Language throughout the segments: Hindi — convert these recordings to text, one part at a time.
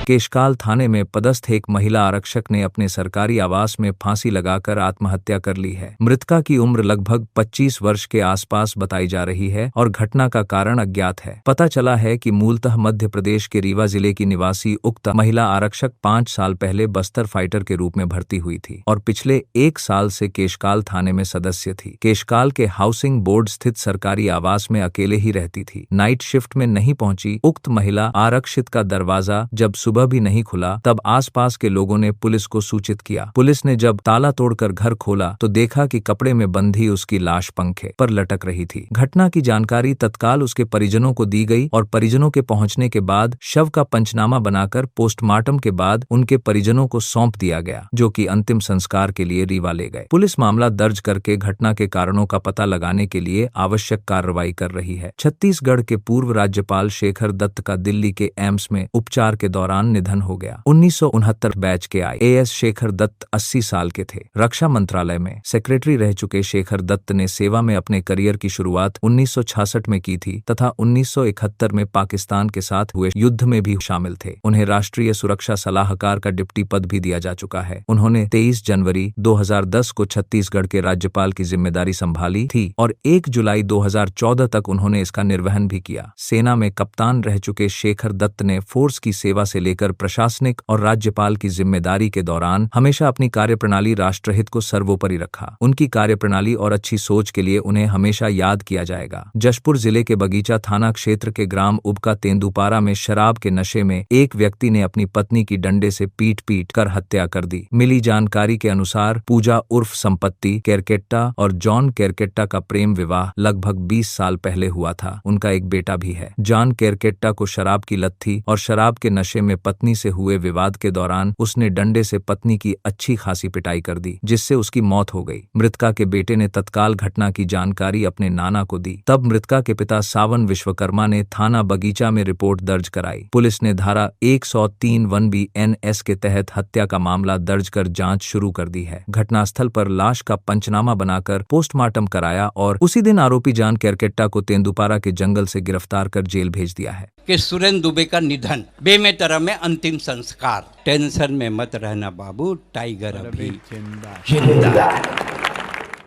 केशकाल थाने में पदस्थ एक महिला आरक्षक ने अपने सरकारी आवास में फांसी लगाकर आत्महत्या कर ली है। मृतका की उम्र लगभग 25 वर्ष के आसपास बताई जा रही है और घटना का कारण अज्ञात है। पता चला है कि मूलतः मध्य प्रदेश के रीवा जिले की निवासी उक्त महिला आरक्षक 5 साल पहले बस्तर फाइटर के रूप में भर्ती हुई थी और पिछले 1 साल से केशकाल थाने में सदस्य थी। केशकाल के हाउसिंग बोर्ड स्थित सरकारी आवास में अकेले ही रहती थी। नाइट शिफ्ट में नहीं पहुंची उक्त महिला आरक्षित का दरवाजा जब सुबह भी नहीं खुला तब आसपास के लोगों ने पुलिस को सूचित किया। पुलिस ने जब ताला तोड़कर घर खोला तो देखा कि कपड़े में बंधी उसकी लाश पंखे पर लटक रही थी। घटना की जानकारी तत्काल उसके परिजनों को दी गई और परिजनों के पहुंचने के बाद शव का पंचनामा बनाकर पोस्टमार्टम के बाद उनके परिजनों को सौंप दिया गया, जो कि अंतिम संस्कार के लिए रीवा ले गए। पुलिस मामला दर्ज करके घटना के कारणों का पता लगाने के लिए आवश्यक कार्रवाई कर रही है। छत्तीसगढ़ के पूर्व राज्यपाल शेखर दत्त का दिल्ली के एम्स में उपचार के दौरान निधन हो गया। 1969 बैच के IAS शेखर दत्त 80 साल के थे। रक्षा मंत्रालय में सेक्रेटरी रह चुके शेखर दत्त ने सेवा में अपने करियर की शुरुआत 1966 में की थी तथा 1971 में पाकिस्तान के साथ हुए युद्ध में भी शामिल थे। उन्हें राष्ट्रीय सुरक्षा सलाहकार का डिप्टी पद भी दिया जा चुका है। उन्होंने 23 जनवरी 2010 को छत्तीसगढ़ के राज्यपाल की जिम्मेदारी संभाली थी और 1 जुलाई 2014 तक उन्होंने इसका निर्वहन भी किया। सेना में कप्तान रह चुके शेखर दत्त ने फोर्स की सेवा से लेकर प्रशासनिक और राज्यपाल की जिम्मेदारी के दौरान हमेशा अपनी कार्यप्रणाली राष्ट्रहित को सर्वोपरि रखा। उनकी कार्यप्रणाली और अच्छी सोच के लिए उन्हें हमेशा याद किया जाएगा। जशपुर जिले के बगीचा थाना क्षेत्र के ग्राम उबका तेंदुपारा में शराब के नशे में एक व्यक्ति ने अपनी पत्नी की डंडे से पीट कर हत्या कर दी। मिली जानकारी के अनुसार पूजा उर्फ संपत्ति केरकेट्टा और जॉन केरकेट्टा का प्रेम विवाह लगभग 20 साल पहले हुआ था। उनका एक बेटा भी है। जॉन केरकेट्टा को शराब की लत थी और शराब के नशे में पत्नी से हुए विवाद के दौरान उसने डंडे से पत्नी की अच्छी खासी पिटाई कर दी, जिससे उसकी मौत हो गई। मृतका के बेटे ने तत्काल घटना की जानकारी अपने नाना को दी। तब मृतका के पिता सावन विश्वकर्मा ने थाना बगीचा में रिपोर्ट दर्ज कराई। पुलिस ने धारा 103 BNS के तहत हत्या का मामला दर्ज कर जांच शुरू कर दी है। घटनास्थल पर लाश का पंचनामा बनाकर पोस्टमार्टम कराया और उसी दिन आरोपी जॉन केरकेट्टा को तेंदुपारा के जंगल से गिरफ्तार कर जेल भेज दिया है। कि सुरेंद्र दुबे का निधन, बेमेतरा में अंतिम संस्कार। टेंशन में मत रहना बाबू, टाइगर अभी जिंदा।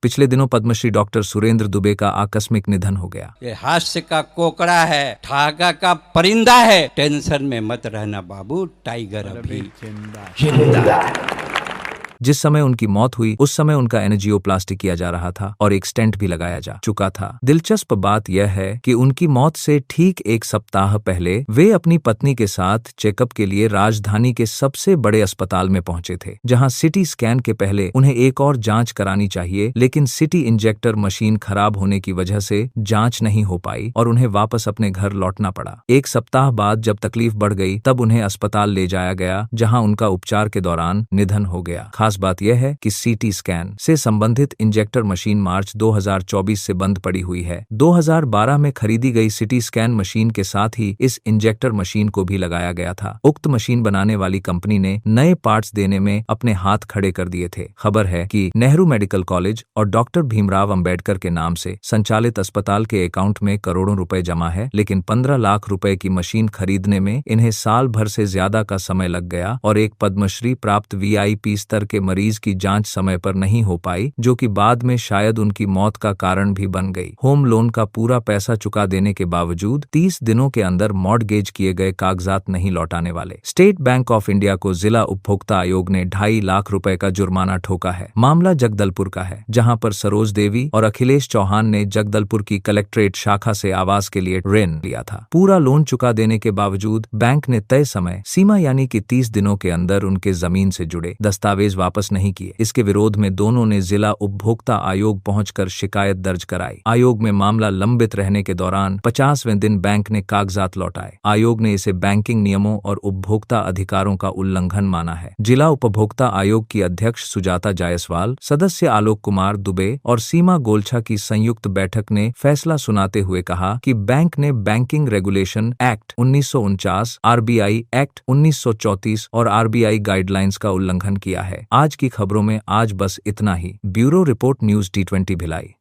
पिछले दिनों पद्मश्री डॉक्टर सुरेंद्र दुबे का आकस्मिक निधन हो गया। ये हास्य का कोकड़ा है, ठागा का परिंदा है। टेंशन में मत रहना बाबू, टाइगर अभी जिंदा। जिस समय उनकी मौत हुई उस समय उनका एंजियोप्लास्टी किया जा रहा था और एक स्टेंट भी लगाया जा चुका था। दिलचस्प बात यह है कि उनकी मौत से ठीक 1 सप्ताह पहले वे अपनी पत्नी के साथ चेकअप के लिए राजधानी के सबसे बड़े अस्पताल में पहुंचे थे, जहां सिटी स्कैन के पहले उन्हें एक और जांच करानी चाहिए, लेकिन सिटी इंजेक्टर मशीन खराब होने की वजह से जांच नहीं हो पाई और उन्हें वापस अपने घर लौटना पड़ा। 1 सप्ताह बाद जब तकलीफ बढ़ गई तब उन्हें अस्पताल ले जाया गया, जहां उनका उपचार के दौरान निधन हो गया। खास बात यह है कि सीटी स्कैन से संबंधित इंजेक्टर मशीन मार्च 2024 से बंद पड़ी हुई है। 2012 में खरीदी गई सिटी स्कैन मशीन के साथ ही इस इंजेक्टर मशीन को भी लगाया गया था। उक्त मशीन बनाने वाली कंपनी ने नए पार्ट्स देने में अपने हाथ खड़े कर दिए थे। खबर है कि नेहरू मेडिकल कॉलेज और डॉक्टर भीमराव अंबेडकर के नाम से संचालित अस्पताल के अकाउंट में करोड़ों रुपए जमा है, लेकिन 15 लाख रुपए की मशीन खरीदने में इन्हें साल भर से ज्यादा का समय लग गया और एक पद्मश्री प्राप्त VIP स्तर के मरीज की जांच समय पर नहीं हो पाई, जो कि बाद में शायद उनकी मौत का कारण भी बन गई। होम लोन का पूरा पैसा चुका देने के बावजूद 30 दिनों के अंदर मॉर्टगेज किए गए कागजात नहीं लौटाने वाले स्टेट बैंक ऑफ इंडिया को जिला उपभोक्ता आयोग ने 2.5 लाख रुपए का जुर्माना ठोका है। मामला जगदलपुर का है, जहां पर सरोज देवी और अखिलेश चौहान ने जगदलपुर की कलेक्ट्रेट शाखा से आवास के लिए ऋण लिया था। पूरा लोन चुका देने के बावजूद बैंक ने तय समय सीमा यानी कि 30 दिनों के अंदर उनके जमीन से जुड़े दस्तावेज वापस नहीं किए। इसके विरोध में दोनों ने जिला उपभोक्ता आयोग पहुंचकर शिकायत दर्ज कराई। आयोग में मामला लंबित रहने के दौरान 50वें दिन बैंक ने कागजात लौटाए। आयोग ने इसे बैंकिंग नियमों और उपभोक्ता अधिकारों का उल्लंघन माना है। जिला उपभोक्ता आयोग की अध्यक्ष सुजाता जायसवाल, सदस्य आलोक कुमार दुबे और सीमा गोलछा की संयुक्त बैठक ने फैसला सुनाते हुए कहा कि बैंक ने banking regulation act 1949, RBI act 1934 और RBI गाइडलाइंस का उल्लंघन किया है। आज की खबरों में आज बस इतना ही। Bureau report news T20 Bhilai.